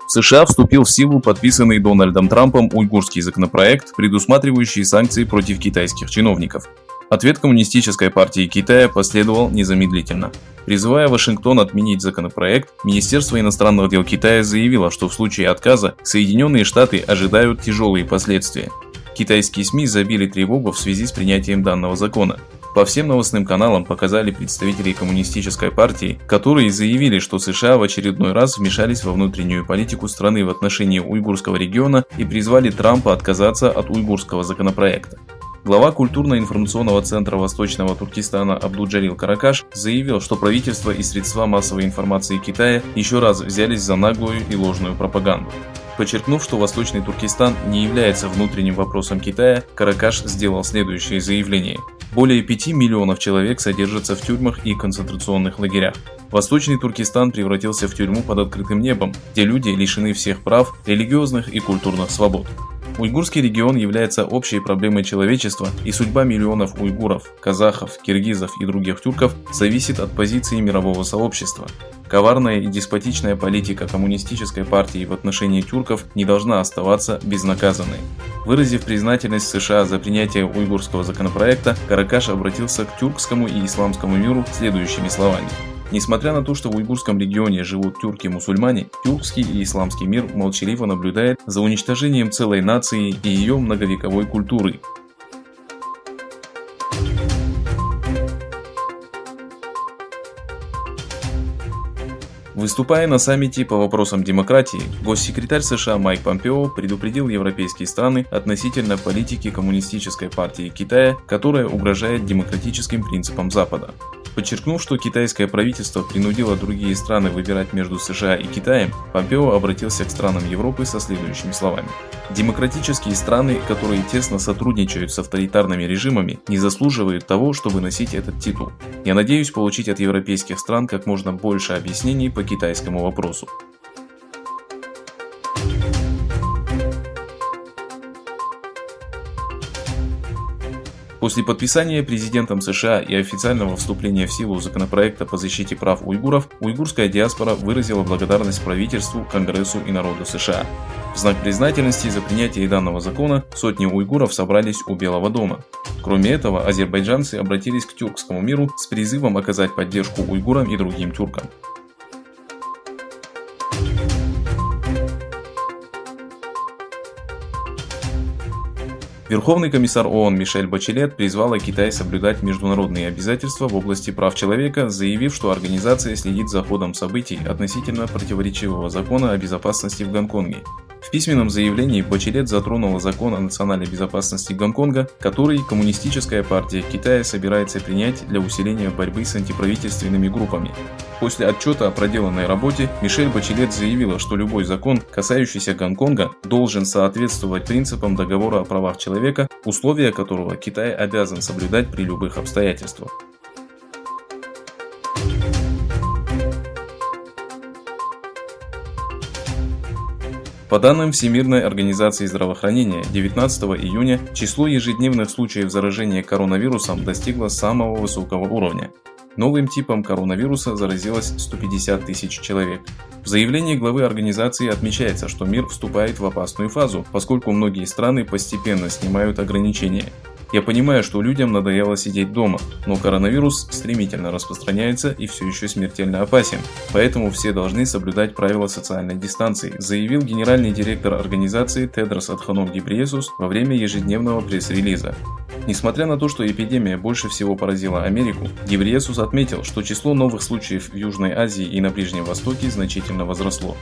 В США вступил в силу подписанный Дональдом Трампом уйгурский законопроект, предусматривающий санкции против китайских чиновников. Ответ Коммунистической партии Китая последовал незамедлительно. Призывая Вашингтон отменить законопроект, Министерство иностранных дел Китая заявило, что в случае отказа Соединенные Штаты ожидают тяжелые последствия. Китайские СМИ забили тревогу в связи с принятием данного закона. По всем новостным каналам показали представителей Коммунистической партии, которые заявили, что США в очередной раз вмешались во внутреннюю политику страны в отношении уйгурского региона и призвали Трампа отказаться от уйгурского законопроекта. Глава культурно-информационного центра Восточного Туркестана Абдулджалил Каракаш заявил, что правительство и средства массовой информации Китая еще раз взялись за наглую и ложную пропаганду. Подчеркнув, что Восточный Туркестан не является внутренним вопросом Китая, Каракаш сделал следующее заявление. Более 5 миллионов человек содержатся в тюрьмах и концентрационных лагерях. Восточный Туркестан превратился в тюрьму под открытым небом, где люди лишены всех прав, религиозных и культурных свобод. Уйгурский регион является общей проблемой человечества, и судьба миллионов уйгуров, казахов, киргизов и других тюрков зависит от позиции мирового сообщества. Коварная и деспотичная политика Коммунистической партии в отношении тюрков не должна оставаться безнаказанной. Выразив признательность США за принятие уйгурского законопроекта, Каракаш обратился к тюркскому и исламскому миру следующими словами. Несмотря на то, что в уйгурском регионе живут тюрки-мусульмане, тюркский и исламский мир молчаливо наблюдает за уничтожением целой нации и ее многовековой культуры. Выступая на саммите по вопросам демократии, госсекретарь США Майк Помпео предупредил европейские страны относительно политики Коммунистической партии Китая, которая угрожает демократическим принципам Запада. Подчеркнув, что китайское правительство принудило другие страны выбирать между США и Китаем, Помпео обратился к странам Европы со следующими словами. Демократические страны, которые тесно сотрудничают с авторитарными режимами, не заслуживают того, чтобы носить этот титул. Я надеюсь получить от европейских стран как можно больше объяснений по китайскому вопросу. После подписания президентом США и официального вступления в силу законопроекта по защите прав уйгуров, уйгурская диаспора выразила благодарность правительству, Конгрессу и народу США. В знак признательности за принятие данного закона сотни уйгуров собрались у Белого дома. Кроме этого, азербайджанцы обратились к тюркскому миру с призывом оказать поддержку уйгурам и другим тюркам. Верховный комиссар ООН Мишель Бачелет призвала Китай соблюдать международные обязательства в области прав человека, заявив, что организация следит за ходом событий относительно противоречивого закона о безопасности в Гонконге. В письменном заявлении Бачелет затронула закон о национальной безопасности Гонконга, который Коммунистическая партия Китая собирается принять для усиления борьбы с антиправительственными группами. После отчета о проделанной работе Мишель Бачелет заявила, что любой закон, касающийся Гонконга, должен соответствовать принципам договора о правах человека, условия которого Китай обязан соблюдать при любых обстоятельствах. По данным Всемирной организации здравоохранения, 19 июня число ежедневных случаев заражения коронавирусом достигло самого высокого уровня. Новым типом коронавируса заразилось 150 тысяч человек. В заявлении главы организации отмечается, что мир вступает в опасную фазу, поскольку многие страны постепенно снимают ограничения. Я понимаю, что людям надоело сидеть дома, но коронавирус стремительно распространяется и все еще смертельно опасен, поэтому все должны соблюдать правила социальной дистанции, заявил генеральный директор организации Тедрос Адханом Гебрейесус во время ежедневного пресс-релиза. Несмотря на то, что эпидемия больше всего поразила Америку, Гебрейесус отметил, что число новых случаев в Южной Азии и на Ближнем Востоке значительно возросло.